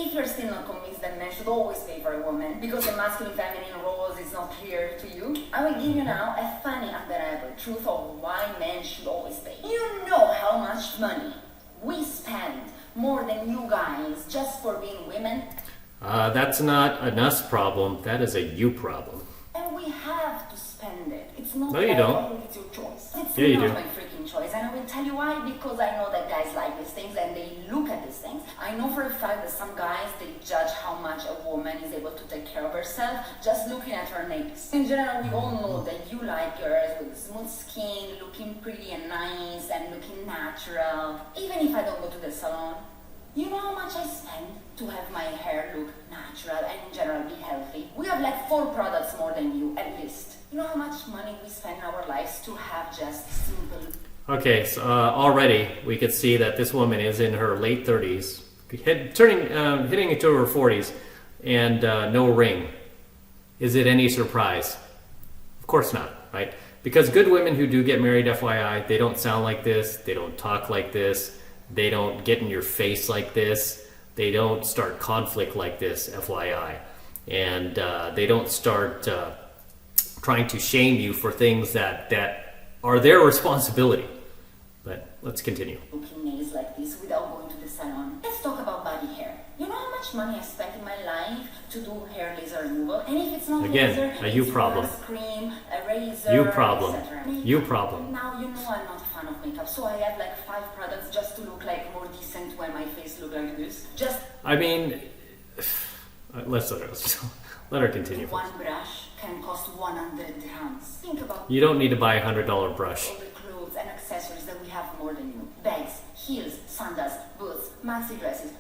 If you're still not convinced that men should always pay for a woman because the masculine feminine roles is not clear to you, I will give you now a funny, undeniable truth of why men should always pay. You know how much money we spend more than you guys just for being women? That's not an us problem, that is a you problem. And we have to spend it. It's not No, you don't. Oh, it's your choice. It's Yeah, you not do. my freaking choice. And I will tell you why. Because I know that guys like these things and they look at these things. I know for a fact that some guys, they judge how much a woman is able to take care of herself just looking at her nails. In general, we all know that you like girls with smooth skin, looking pretty and nice and looking natural. Even if I don't go to the salon, you know how much I spend to have my hair look natural and in general be healthy? We have like 4 products more than you, at least. You know how much money we spend in our lives to have just simple... Okay, so already we could see that this woman is in her late 30s, hitting into her 40s, and no ring. Is it any surprise? Of course not, right? Because good women who do get married, FYI, they don't sound like this, they don't talk like this, they don't get in your face like this, they don't start conflict like this, FYI. And they don't start trying to shame you for things that are their responsibility. But let's continue. Looking nails like this without going to the salon. Let's talk about body hair. You know how much money I spent in my life to do hair laser removal? And if it's not Again, laser, a you it's problem. grass cream, a razor, You problem. etc. You problem. Now you know I'm not a fan of makeup, so I have like 5 products just to look like more decent when my face looks like this. Just I mean, let's let her continue. one brush can cost 100 dirhams. Think about You don't need to buy a $100 brush. all the clothes and accessories that we have more than you. Bags, heels, sandals, boots, maxi dresses,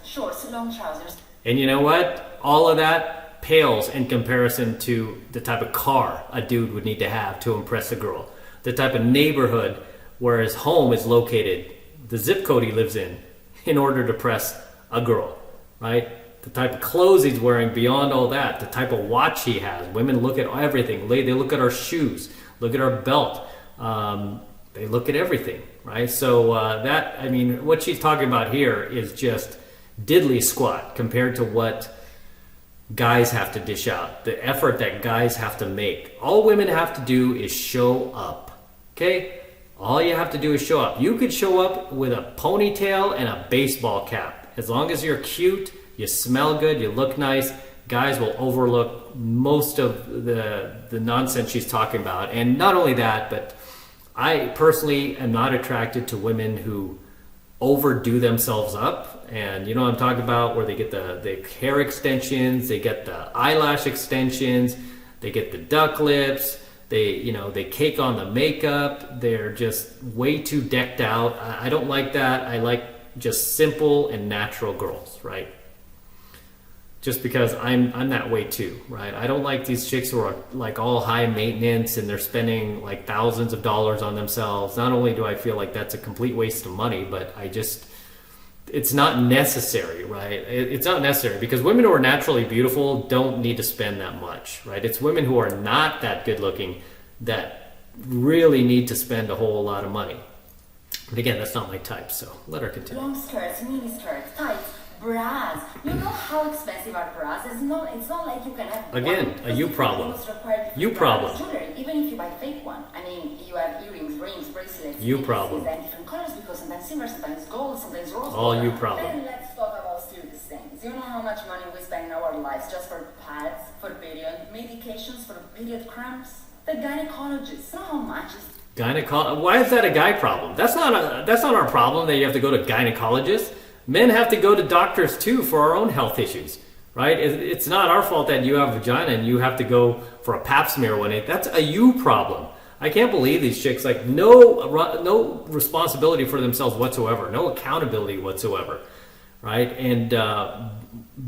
shorts, long trousers. And you know what? All of that pales in comparison to the type of car a dude would need to have to impress a girl. The type of neighborhood where his home is located, the zip code he lives in order to impress a girl, right? The type of clothes he's wearing beyond all that, the type of watch he has. Women look at everything. They look at our shoes, look at our belt. They look at everything, right? So what she's talking about here is just diddly squat compared to what guys have to dish out, the effort that guys have to make. All women have to do is show up, okay? All you have to do is show up. You could show up with a ponytail and a baseball cap. As long as you're cute, you smell good, you look nice, guys will overlook most of the nonsense she's talking about. And not only that, but I personally am not attracted to women who overdo themselves up. And you know what I'm talking about, where they get the hair extensions, they get the eyelash extensions, they get the duck lips, they cake on the makeup, they're just way too decked out. I don't like that. I like just simple and natural girls, right? Just because I'm that way too, right? I don't like these chicks who are like all high maintenance and they're spending like thousands of dollars on themselves. Not only do I feel like that's a complete waste of money, but it's not necessary, right? It's not necessary because women who are naturally beautiful don't need to spend that much, right? It's women who are not that good looking that really need to spend a whole lot of money. But again, that's not my type, so let her continue. Long skirts, mini skirts, tights, bras. You know how expensive are bras? It's not like you can have Again, one, a you problem. You problem. Jewelry, even if you buy fake one. I mean, you have earrings, rings, bracelets, You necklaces, problem. and different colors because sometimes silver, sometimes gold, sometimes rose All gold. you problem. Then let's talk about serious things. You know how much money we spend in our lives just for pads, for period, medications, for period cramps? The gynecologist. You know how much is Why is that a guy problem? That's not our problem that you have to go to gynecologists. Men have to go to doctors too for our own health issues, right? It's not our fault that you have a vagina and you have to go for a pap smear one day. That's a you problem. I can't believe these chicks, like no responsibility for themselves whatsoever, no accountability whatsoever, right? And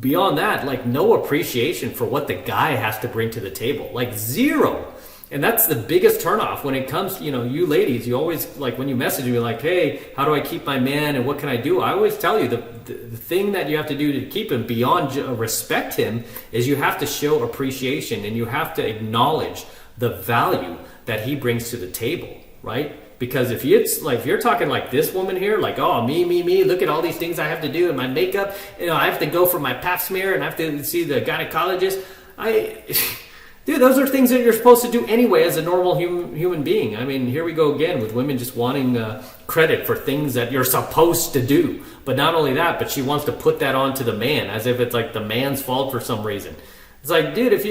beyond that, like no appreciation for what the guy has to bring to the table, like zero. And that's the biggest turnoff when it comes, you ladies, you always, like when you message me like, hey, how do I keep my man and what can I do? I always tell you the thing that you have to do to keep him beyond respect him is you have to show appreciation and you have to acknowledge the value that he brings to the table, right? Because if you're talking like this woman here, like, oh, me, look at all these things I have to do and my makeup, I have to go for my pap smear and I have to see the gynecologist. Dude, those are things that you're supposed to do anyway as a normal human being. I mean, here we go again with women just wanting credit for things that you're supposed to do. But not only that, but she wants to put that onto the man as if it's like the man's fault for some reason. It's like, dude, if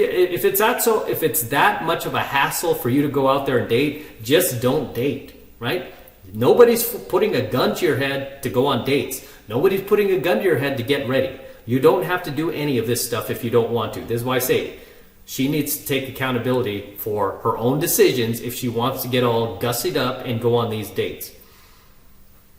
it's that much of a hassle for you to go out there and date, just don't date, right? Nobody's putting a gun to your head to go on dates. Nobody's putting a gun to your head to get ready. You don't have to do any of this stuff if you don't want to. This is why I say she needs to take accountability for her own decisions if she wants to get all gussied up and go on these dates.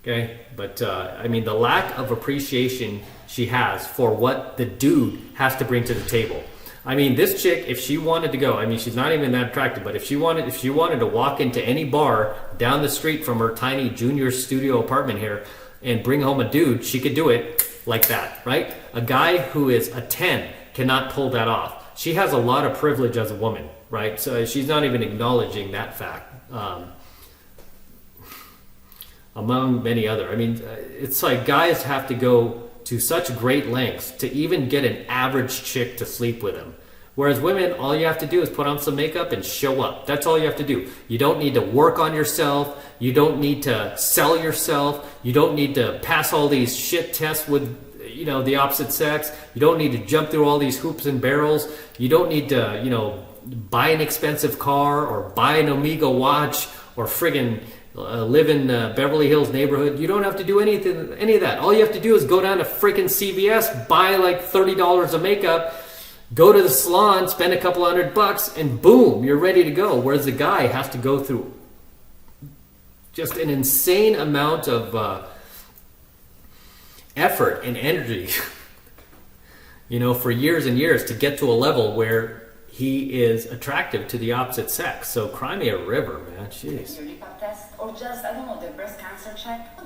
Okay? But, I mean, the lack of appreciation she has for what the dude has to bring to the table. I mean, this chick, if she wanted to go, I mean, she's not even that attractive, but if she wanted to walk into any bar down the street from her tiny junior studio apartment here and bring home a dude, she could do it like that, right? A guy who is a 10 cannot pull that off. She has a lot of privilege as a woman, right? So she's not even acknowledging that fact. Among many other. I mean, it's like guys have to go to such great lengths to even get an average chick to sleep with him. Whereas women, all you have to do is put on some makeup and show up. That's all you have to do. You don't need to work on yourself. You don't need to sell yourself. You don't need to pass all these shit tests with the opposite sex. You don't need to jump through all these hoops and barrels. You don't need to, buy an expensive car or buy an Omega watch or friggin' live in Beverly Hills neighborhood. You don't have to do any of that. All you have to do is go down to freaking CVS, buy like $30 of makeup, go to the salon, spend a couple $100, and boom, you're ready to go. Whereas the guy has to go through just an insane amount of effort and energy, for years and years to get to a level where he is attractive to the opposite sex. So cry me a river, man. Jeez. Your lip test, or just, I don't know, the breast cancer check.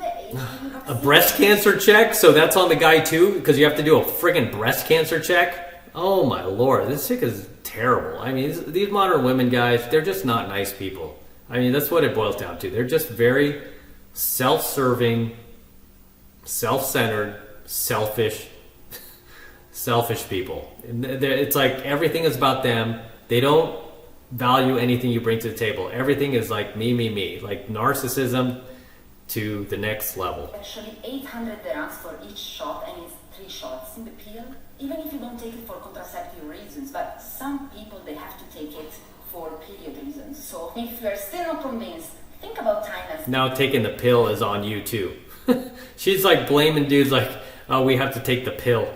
A breast cancer check? So that's on the guy too? Because you have to do a friggin' breast cancer check? Oh my lord, this chick is terrible. I mean, these modern women, guys, they're just not nice people. I mean, that's what it boils down to. They're just very self-serving, self-centered, selfish people. It's like everything is about them. They don't value anything you bring to the table. Everything is like me, like narcissism to the next level. Actually, 800 dirhams for each shot, and it's 3 shots in the pill. Even if you don't take it for contraceptive reasons, but some people, they have to take it for period reasons. So if you're still not convinced, think about timeless. Now taking the pill is on you too. She's like blaming dudes like, oh, we have to take the pill.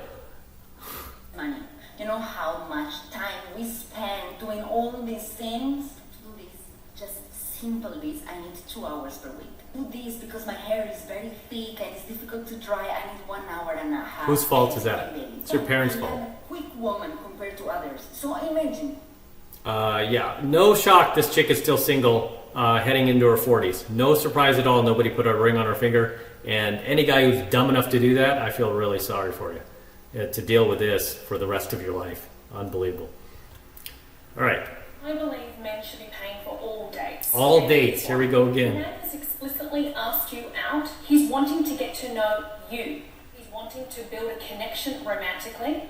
Money. You know how much time we spend doing all these things? To do this, just simple this, I need 2 hours per week. Do this because my hair is very thick and it's difficult to dry, I need 1 hour and a half. Whose fault is that? It's your parents' fault. I'm a quick woman compared to others. So imagine. Yeah, no shock this chick is still single, heading into her 40s. No surprise at all, nobody put a ring on her finger. And any guy who's dumb enough to do that, I feel really sorry for you. To deal with this for the rest of your life. Unbelievable. All right. I believe men should be paying for all dates. All dates. Here we go again. When a man has explicitly asked you out, he's wanting to get to know you. He's wanting to build a connection romantically,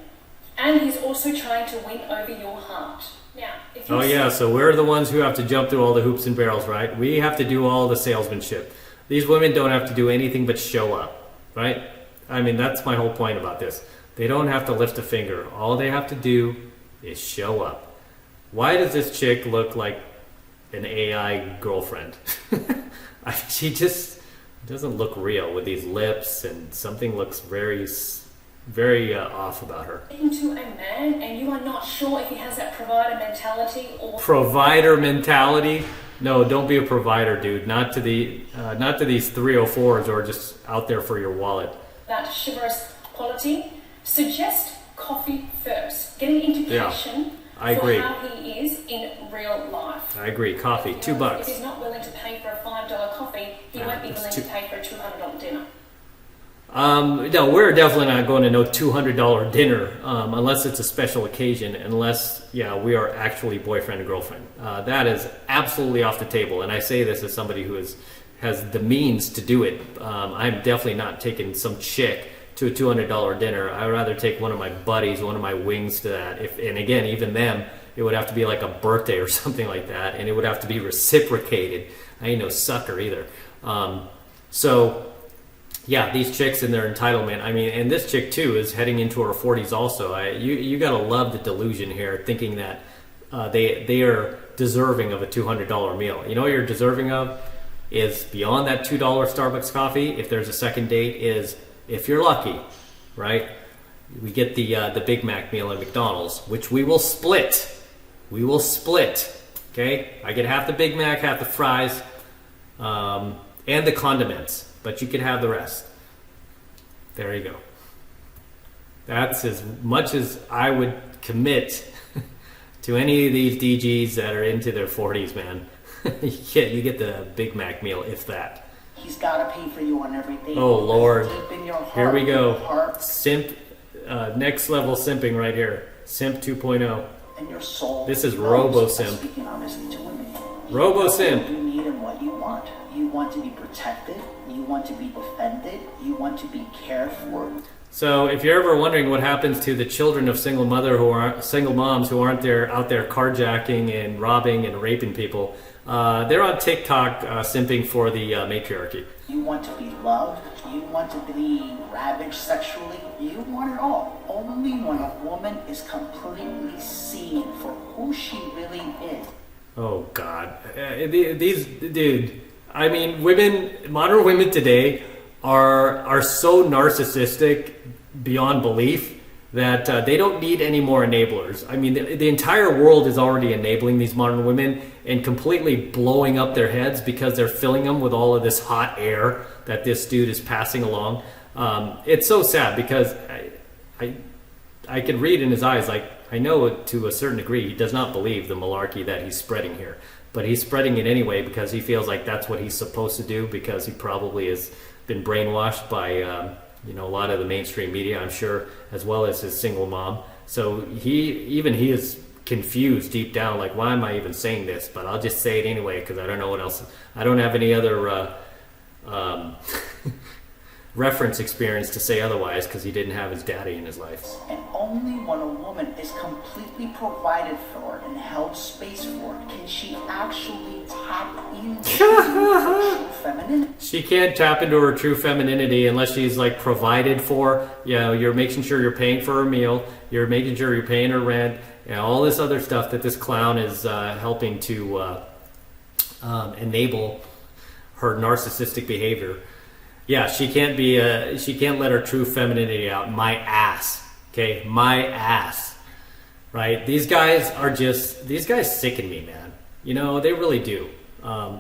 and he's also trying to win over your heart. Now, if you so we're the ones who have to jump through all the hoops and barrels, right? We have to do all the salesmanship. These women don't have to do anything but show up, right? I mean, that's my whole point about this. They don't have to lift a finger. All they have to do is show up. Why does this chick look like an AI girlfriend? She just doesn't look real with these lips, and something looks very, very off about her. into a man and you are not sure if he has that provider mentality or... Provider mentality? No, don't be a provider, dude. Not to these 304s or just out there for your wallet. that chivalrous quality, suggest coffee first. Get an indication I agree. for how he is in real life. I agree. Coffee, $2. If he's not willing to pay for a $5 coffee, he won't be willing to pay for a $200 dinner. No, we're definitely not going to no $200 dinner unless it's a special occasion, unless, we are actually boyfriend and girlfriend. That is absolutely off the table. And I say this as somebody who is has the means to do it. I'm definitely not taking some chick to a $200 dinner. I'd rather take one of my buddies, one of my wings to that. And again, even them, it would have to be like a birthday or something like that, and it would have to be reciprocated. I ain't no sucker either. So yeah, these chicks and their entitlement. I mean, and this chick too is heading into her 40s also. You gotta love the delusion here, thinking that they are deserving of a $200 meal. You know what you're deserving of is beyond that $2 Starbucks coffee. If there's a second date, is if you're lucky, right? We get the Big Mac meal at McDonald's, which we will split. We will split. Okay, I get half the Big Mac, half the fries, and the condiments, but you can have the rest. There you go. That's as much as I would commit to any of these DGs that are into their 40s, man. You get the Big Mac meal, if that. He's got to pay for you on everything. Oh, Lord. Deep in your heart, Here we go. heart, Simp, next level simping right here. Simp 2.0. and your soul. This is knows. robo-simp. Speaking honestly to women. Robo-simp. You need and what you want. You want to be protected. You want to be defended. You want to be cared for. So if you're ever wondering what happens to the children of single moms who aren't out there carjacking and robbing and raping people, they're on TikTok simping for the matriarchy. You want to be loved. You want to be ravaged sexually. You want it all. Only when a woman is completely seen for who she really is. Oh God, dude. I mean, modern women today are so narcissistic beyond belief that they don't need any more enablers. I mean, the entire world is already enabling these modern women and completely blowing up their heads because they're filling them with all of this hot air that this dude is passing along. It's so sad because I could read in his eyes, like, I know to a certain degree he does not believe the malarkey that he's spreading here, but he's spreading it anyway because he feels like that's what he's supposed to do, because he probably has been brainwashed by a lot of the mainstream media, I'm sure, as well as his single mom. So he is confused deep down, like, why am I even saying this? But I'll just say it anyway because I don't know what else. I don't have any other reference experience to say otherwise because he didn't have his daddy in his life. And only when a woman is completely provided for and held space for can she actually tap into her true femininity. She can't tap into her true femininity unless she's like provided for. You're making sure you're paying for her meal. You're making sure you're paying her rent. All this other stuff that this clown is helping to enable her narcissistic behavior. Yeah, she can't let her true femininity out. My ass. Okay, my ass. Right? These guys sicken me, man. They really do.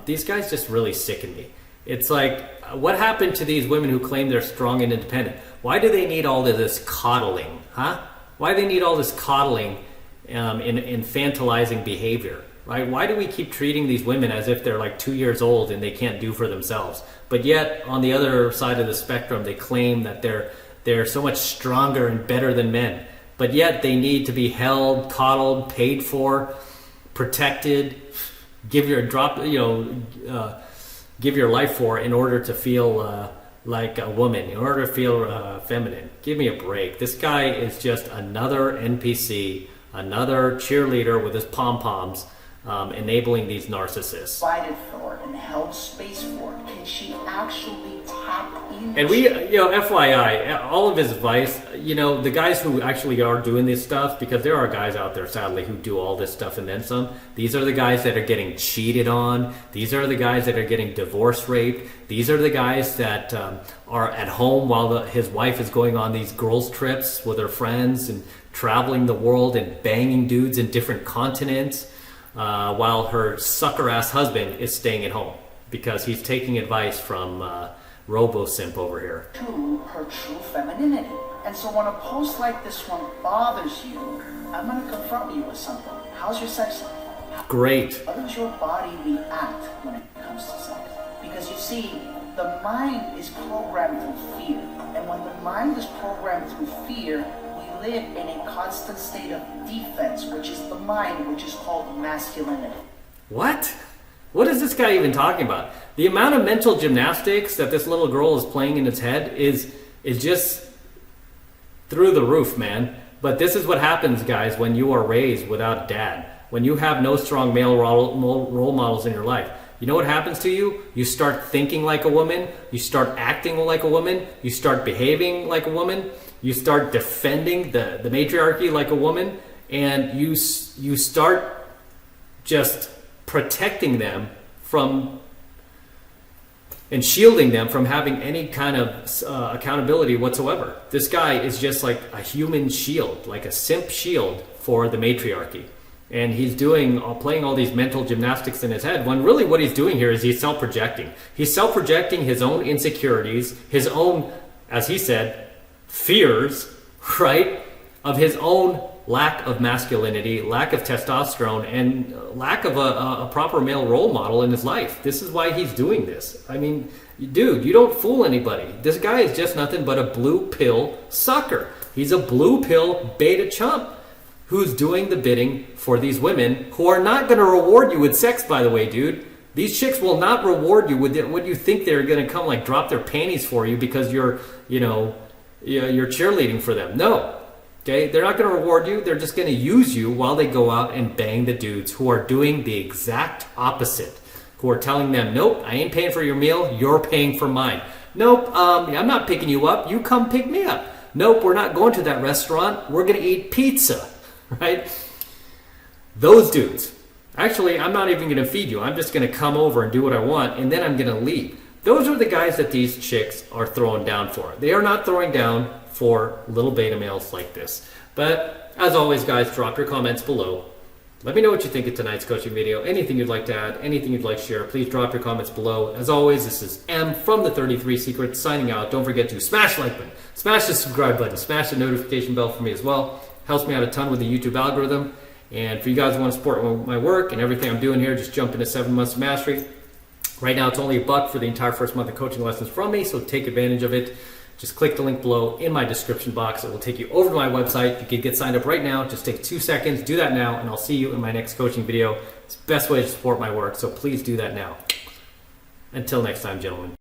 These guys just really sicken me. It's like, what happened to these women who claim they're strong and independent? Why do they need all of this coddling, huh? Why do they need all this coddling and infantilizing behavior, right? Why do we keep treating these women as if they're like 2 years old and they can't do for themselves? But yet, on the other side of the spectrum, they claim that they're so much stronger and better than men. But yet, they need to be held, coddled, paid for, protected, give your life for in order to feel like a woman, in order to feel feminine. Give me a break. This guy is just another NPC, another cheerleader with his pom-poms, enabling these narcissists. Provided for and held space for can she actually tap into? And we, FYI, all of his advice, the guys who actually are doing this stuff, because there are guys out there, sadly, who do all this stuff and then some. These are the guys that are getting cheated on. These are the guys that are getting divorce raped. These are the guys that are at home while his wife is going on these girls' trips with her friends and traveling the world and banging dudes in different continents, while her sucker-ass husband is staying at home because he's taking advice from robo-simp over here. To her true femininity. And so when a post like this one bothers you, I'm going to confront you with something. How's your sex life? Great. How does your body react when it comes to sex? Because you see, the mind is programmed through fear. And when the mind is programmed through fear, we live in a constant state of defense, which is the mind, which is called masculinity. What? What is this guy even talking about? The amount of mental gymnastics that this little girl is playing in his head is just through the roof, man. But this is what happens, guys, when you are raised without a dad. When you have no strong male role models in your life. You know what happens to you? You start thinking like a woman. You start acting like a woman. You start behaving like a woman. You start defending the matriarchy like a woman. And you start just protecting them from and shielding them from having any kind of accountability whatsoever. This guy is just like a human shield, like a simp shield for the matriarchy. And he's playing all these mental gymnastics in his head, when really what he's doing here is he's self-projecting. He's self-projecting his own insecurities, his own, as he said, fears, right? Of his own lack of masculinity, lack of testosterone, and lack of a proper male role model in his life. This is why he's doing this. I mean, dude, you don't fool anybody. This guy is just nothing but a blue pill sucker. He's a blue pill beta chump who's doing the bidding for these women who are not going to reward you with sex, by the way, dude. These chicks will not reward you with what you think they're going to come like drop their panties for you because you're cheerleading for them. No. Okay, they're not going to reward you. They're just going to use you while they go out and bang the dudes who are doing the exact opposite. Who are telling them, nope, I ain't paying for your meal. You're paying for mine. Nope, I'm not picking you up. You come pick me up. Nope, we're not going to that restaurant. We're going to eat pizza, right? Those dudes. Actually, I'm not even going to feed you. I'm just going to come over and do what I want, and then I'm going to leave. Those are the guys that these chicks are throwing down for. They are not throwing down for little beta males like this. But as always, guys, drop your comments below. Let me know what you think of tonight's coaching video. Anything you'd like to add, anything you'd like to share, please drop your comments below. As always, this is M from the 33 Secrets signing out. Don't forget to smash the like button, smash the subscribe button, smash the notification bell for me as well. Helps me out a ton with the YouTube algorithm. And for you guys who want to support my work and everything I'm doing here, just jump into 7 months of mastery. Right now, it's only $1 for the entire first month of coaching lessons from me, so take advantage of it. Just click the link below in my description box. It will take you over to my website. You can get signed up right now. Just take 2 seconds. Do that now, and I'll see you in my next coaching video. It's the best way to support my work, so please do that now. Until next time, gentlemen.